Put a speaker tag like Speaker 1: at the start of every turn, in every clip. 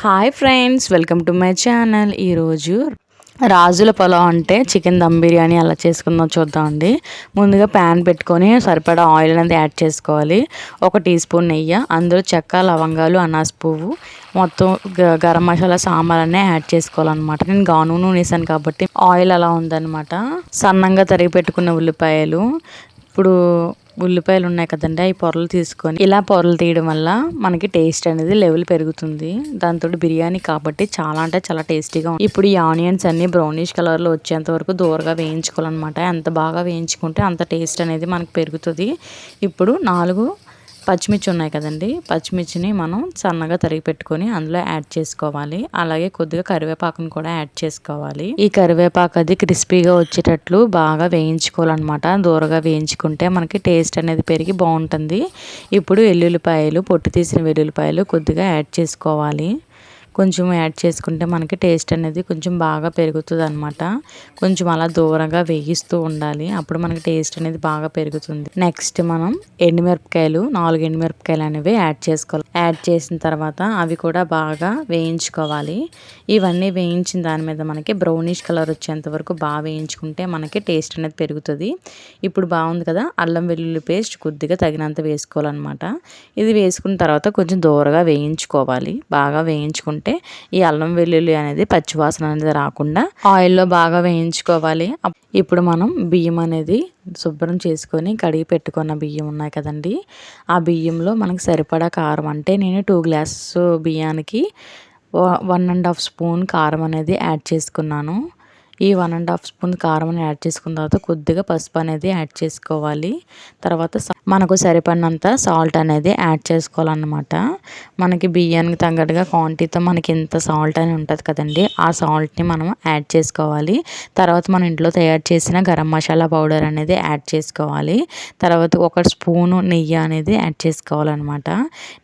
Speaker 1: Hi friends, welcome to my channel. ఈరోజు రాజుల పొలం అంటే చికెన్ దమ్ బిర్యానీ ఎలా చేసుకుందాం చూద్దామండి. ముందుగా ప్యాన్ పెట్టుకొని సరిపడా ఆయిల్ అనేది యాడ్ చేసుకోవాలి. 1 టీ స్పూన్ నెయ్యి, అందులో చెక్క, లవంగాలు, అనాస పువ్వు, మొత్తం గరం మసాలా, సాంబార్ అన్నీ యాడ్ చేసుకోవాలన్నమాట. నేను గాను నూనె వేసాను కాబట్టి ఆయిల్ అలా ఉందన్నమాట. సన్నంగా తరిగి పెట్టుకున్న ఉల్లిపాయలు, ఇప్పుడు ఉల్లిపాయలు ఉన్నాయి కదండి, అవి పొరలు తీసుకొని ఇలా పొరలు తీయడం వల్ల మనకి టేస్ట్ అనేది లెవెల్ పెరుగుతుంది. దాంతో బిర్యానీ కాబట్టి చాలా అంటే చాలా టేస్టీగా ఉంటుంది. ఇప్పుడు ఈ ఆనియన్స్ అన్ని బ్రౌనిష్ కలర్లో వచ్చేంత వరకు దూరగా వేయించుకోవాలన్నమాట. ఎంత బాగా వేయించుకుంటే అంత టేస్ట్ అనేది మనకు పెరుగుతుంది. ఇప్పుడు 4 పచ్చిమిర్చి ఉన్నాయి కదండి, పచ్చిమిర్చిని మనం సన్నగా తరిగి పెట్టుకొని అందులో యాడ్ చేసుకోవాలి. అలాగే కొద్దిగా కరివేపాకును కూడా యాడ్ చేసుకోవాలి. ఈ కరివేపాకు అది క్రిస్పీగా వచ్చేటట్లు బాగా వేయించుకోవాలన్నమాట. దూరగా వేయించుకుంటే మనకి టేస్ట్ అనేది పెరిగి బాగుంటుంది. ఇప్పుడు వెల్లుల్లిపాయలు, పొట్టు తీసిన వెల్లుల్లిపాయలు కొద్దిగా యాడ్ చేసుకోవాలి. కొంచెం యాడ్ చేసుకుంటే మనకి టేస్ట్ అనేది కొంచెం బాగా పెరుగుతుంది అనమాట. కొంచెం అలా దూరంగా వేయిస్తూ ఉండాలి, అప్పుడు మనకి టేస్ట్ అనేది బాగా పెరుగుతుంది. నెక్స్ట్ మనం ఎండుమిరపకాయలు, 4 ఎండుమిరపకాయలు అనేవి యాడ్ చేసుకోవాలి. యాడ్ చేసిన తర్వాత అవి కూడా బాగా వేయించుకోవాలి. ఇవన్నీ వేయించిన దాని మీద మనకి బ్రౌనిష్ కలర్ వచ్చేంత వరకు బాగా వేయించుకుంటే మనకి టేస్ట్ అనేది పెరుగుతుంది. ఇప్పుడు బాగుంది కదా, అల్లం వెల్లుల్లి పేస్ట్ కొద్దిగా తగినంత వేసుకోవాలన్నమాట. ఇది వేసుకున్న తర్వాత కొంచెం దూరంగా వేయించుకోవాలి. బాగా వేయించుకుంటే ఈ అల్లం వెల్లుల్లి అనేది పచ్చివాసన అనేది రాకుండా ఆయిల్లో బాగా వేయించుకోవాలి. ఇప్పుడు మనం బియ్యం అనేది శుభ్రం చేసుకొని కడిగి పెట్టుకున్న బియ్యం ఉన్నాయి కదండి, ఆ బియ్యంలో మనకి సరిపడా కారం, అంటే నేను 2 గ్లాసెస్ బియ్యానికి 1.5 స్పూన్ కారం అనేది యాడ్ చేసుకున్నాను. ఈ 1.5 స్పూన్ కారం యాడ్ చేసుకున్న తర్వాత కొద్దిగా పసుపు అనేది యాడ్ చేసుకోవాలి. తర్వాత మనకు సరిపడినంత సాల్ట్ అనేది యాడ్ చేసుకోవాలన్నమాట. మనకి బియ్యానికి తగ్గట్టుగా క్వాంటిటీతో మనకి ఎంత సాల్ట్ అని ఉంటుంది కదండి, ఆ సాల్ట్ని మనం యాడ్ చేసుకోవాలి. తర్వాత మన ఇంట్లో తయారు చేసిన గరం మసాలా పౌడర్ అనేది యాడ్ చేసుకోవాలి. తర్వాత 1 స్పూను నెయ్యి అనేది యాడ్ చేసుకోవాలన్నమాట.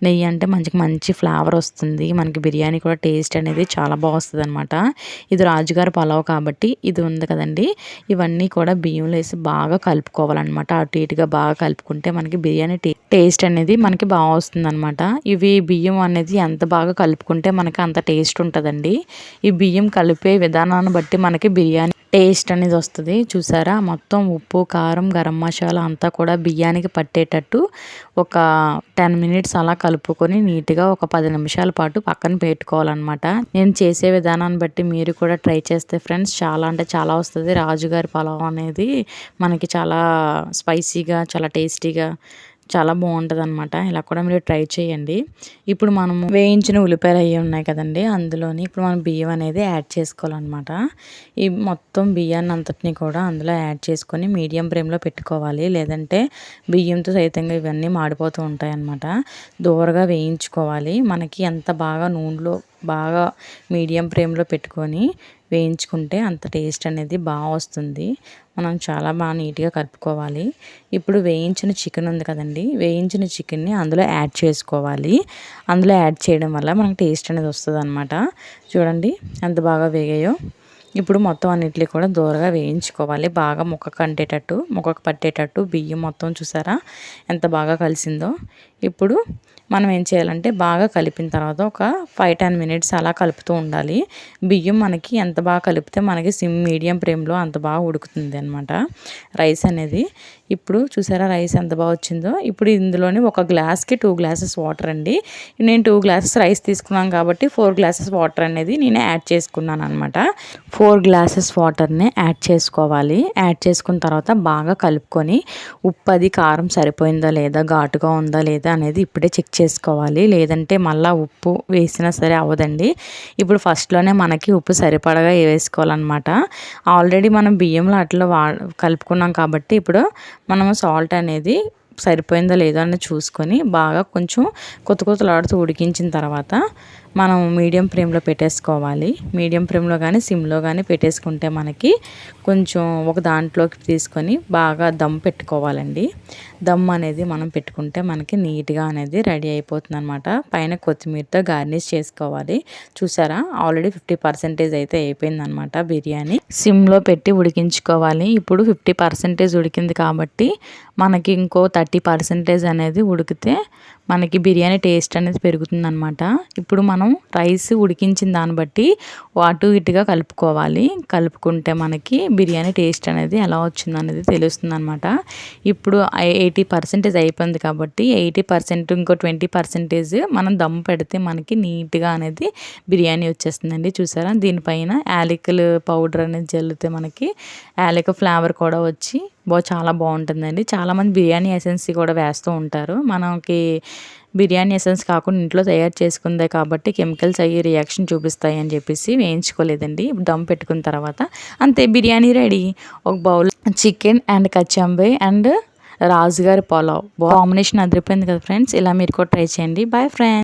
Speaker 1: నెయ్యి అంటే మంచి ఫ్లేవర్ వస్తుంది, మనకి బిర్యానీ కూడా టేస్ట్ అనేది చాలా బాగా వస్తుంది అనమాట. ఇది రాజుగారి పలావ్ కాబట్టి ఇది ఉంది కదండి, ఇవన్నీ కూడా బియ్యంలో వేసి బాగా కలుపుకోవాలన్నమాట. అటు ఇటుగా బాగా కలుపుకుంటే మనకి బిర్యానీ టేస్ట్ అనేది మనకి బాగా వస్తుంది అనమాట. ఇవి బియ్యం అనేది ఎంత బాగా కలుపుకుంటే మనకి అంత టేస్ట్ ఉంటుందండి. ఈ బియ్యం కలిపే విధానాన్ని బట్టి మనకి బిర్యానీ టేస్ట్ అనేది వస్తుంది. చూసారా, మొత్తం ఉప్పు, కారం, గరం మసాలా అంతా కూడా బియ్యానికి పట్టేటట్టు ఒక 10 మినిట్స్ అలా కలుపుకొని నీట్గా ఒక 10 నిమిషాల పాటు పక్కన పెట్టుకోవాలన్నమాట. నేను చేసే విధానాన్ని బట్టి మీరు కూడా ట్రై చేస్తే ఫ్రెండ్స్ చాలా అంటే చాలా వస్తుంది. రాజుగారి పలావ్ అనేది మనకి చాలా స్పైసీగా, చాలా టేస్టీగా, చాలా బాగుంటుంది అనమాట. ఇలా కూడా మీరు ట్రై చేయండి. ఇప్పుడు మనం వేయించిన ఉల్లిపాయలు అవి ఉన్నాయి కదండి, అందులోని ఇప్పుడు మనం బియ్యం అనేది యాడ్ చేసుకోవాలన్నమాట. ఈ మొత్తం బియ్యాన్ని అంతటిని కూడా అందులో యాడ్ చేసుకొని మీడియం ఫ్లేమ్లో పెట్టుకోవాలి, లేదంటే బియ్యంతో సైతంగా ఇవన్నీ మాడిపోతూ ఉంటాయి అన్నమాట. దూరగా వేయించుకోవాలి. మనకి ఎంత బాగా నూనెలో బాగా మీడియం ఫ్లేమ్లో పెట్టుకొని వేయించుకుంటే అంత టేస్ట్ అనేది బాగా వస్తుంది. మనం చాలా బాగా నీట్గా కలుపుకోవాలి. ఇప్పుడు వేయించిన చికెన్ ఉంది కదండి, వేయించిన చికెన్ని అందులో యాడ్ చేసుకోవాలి. అందులో యాడ్ చేయడం వల్ల మనకి టేస్ట్ అనేది వస్తుంది అనమాట. చూడండి ఎంత బాగా వేగాయో. ఇప్పుడు మొత్తం అన్నిటిని కూడా దూరగా వేయించుకోవాలి. బాగా ముక్కకు పట్టేటట్టు బియ్యం మొత్తం చూసారా ఎంత బాగా కలిసిందో. ఇప్పుడు మనం ఏం చేయాలంటే బాగా కలిపిన తర్వాత ఒక 5-10 మినిట్స్ అలా కలుపుతూ ఉండాలి. బియ్యం మనకి ఎంత బాగా కలిపితే మనకి మీడియం ఫ్లేమ్లో అంత బాగా ఉడుకుతుంది అనమాట రైస్ అనేది. ఇప్పుడు చూసారా రైస్ ఎంత బాగా వచ్చిందో. ఇప్పుడు ఇందులోని 1 గ్లాస్కి 2 గ్లాసెస్ వాటర్ అండి. నేను 2 గ్లాసెస్ రైస్ తీసుకున్నాను కాబట్టి 4 గ్లాసెస్ వాటర్ అనేది నేను యాడ్ చేసుకున్నాను అనమాట. 4 గ్లాసెస్ వాటర్ని యాడ్ చేసుకోవాలి. యాడ్ చేసుకున్న తర్వాత బాగా కలుపుకొని ఉప్పు అది కారం సరిపోయిందా లేదా, ఘాటుగా ఉందా లేదా అనేది ఇప్పుడే చెక్ చేసుకోవాలి, లేదంటే మళ్ళీ ఉప్పు వేసినా సరే అవ్వదండి. ఇప్పుడు ఫస్ట్లోనే మనకి ఉప్పు సరిపడగా వేసుకోవాలన్నమాట. ఆల్రెడీ మనం బియ్యంలో అట్లా కలుపుకున్నాం కాబట్టి ఇప్పుడు మనము సాల్ట్ అనేది సరిపోయిందో లేదో అని చూసుకొని బాగా కొంచెం కొత్తలాడుతూ ఉడికించిన తర్వాత మనం మీడియం ఫ్లేమ్లో పెట్టేసుకోవాలి. మీడియం ఫ్లేమ్లో కానీ సిమ్లో కానీ పెట్టేసుకుంటే మనకి కొంచెం ఒక దాంట్లోకి తీసుకొని బాగా దమ్ పెట్టుకోవాలండి. దమ్ అనేది మనం పెట్టుకుంటే మనకి నీట్గా అనేది రెడీ అయిపోతుంది అనమాట. పైన కొత్తిమీరతో గార్నిష్ చేసుకోవాలి. చూసారా ఆల్రెడీ 50% అయితే అయిపోయిందనమాట బిర్యానీ. సిమ్లో పెట్టి ఉడికించుకోవాలి. ఇప్పుడు 50% ఉడికింది కాబట్టి మనకి ఇంకో 30% అనేది ఉడికితే మనకి బిర్యానీ టేస్ట్ అనేది పెరుగుతుందనమాట. ఇప్పుడు మనం రైస్ ఉడికించిన దాన్ని బట్టి అటు ఇటుగా కలుపుకోవాలి. కలుపుకుంటే మనకి బిర్యానీ టేస్ట్ అనేది ఎలా వచ్చిందనేది తెలుస్తుందనమాట. ఇప్పుడు 80% అయిపోయింది కాబట్టి 80% ఇంకో 20% మనం దమ్ పెడితే మనకి నీట్‌గా అనేది బిర్యానీ వచ్చేస్తుందండి. చూసారా? దీనిపైన యాలకులు పౌడర్ అనేది జల్లితే మనకి యాలక ఫ్లేవర్ కూడా వచ్చి చాలా బావుంటుందండి. చాలామంది బిర్యానీ ఎసెన్స్ కూడా వేస్తూ ఉంటారు. మనకి బిర్యానీ ఎసెన్స్ కాకుండా ఇంట్లో తయారు చేసుకుందే కాబట్టి కెమికల్స్ అయ్యి రియాక్షన్ చూపిస్తాయి అని చెప్పేసి వేయించుకోలేదండి. దమ్ పెట్టుకున్న తర్వాత అంతే బిర్యానీ రెడీ. ఒక bowl chicken and kachambari and రాజుగారి పులావ్ కాంబినేషన్ అదిరిపోయింది కదా ఫ్రెండ్స్. ఇలా మీరు కూడా ట్రై చేయండి. Bye friends.